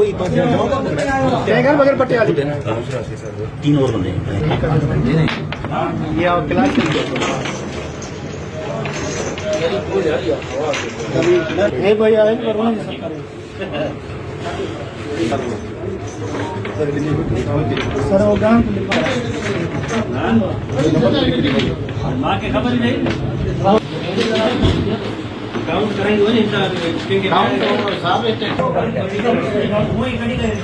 वही टैगर बगैर पट्टे वाली 3 और बंदे हैं। ये और क्लास है भाई आए करो ना सर होगा माँ के खबर नहीं काउंट करेंगे वही काउंट साहब वही कड़ी वही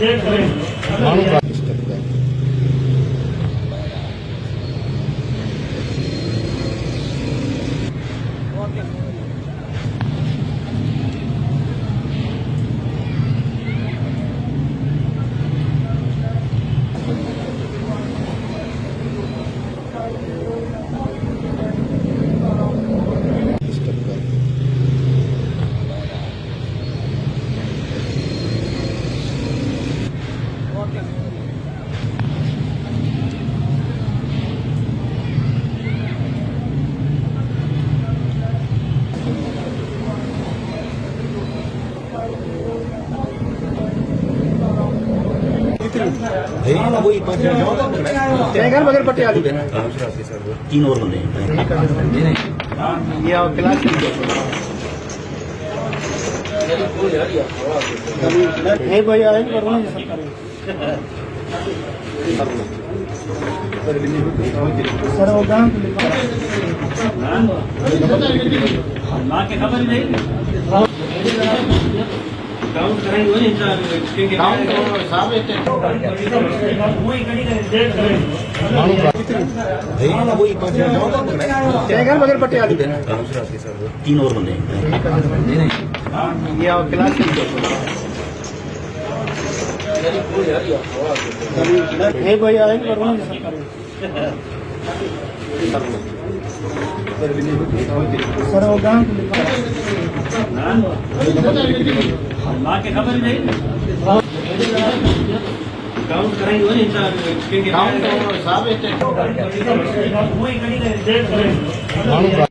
टैगर बगैर पट्टे वाली 3 और बंदे हैं। ये और क्लास है भाई आए करो ना सर होगा माँ के खबर नहीं काउंट करेंगे वही काउंट साहब वही कड़ी टैगर बगैर पट्टे वाली 3 और बंदे हैं। ये और क्लास है भाई आए करो ना सर होगा माँ के खबर नहीं काउंट करेंगे वही काउंट साहब वही कड़ी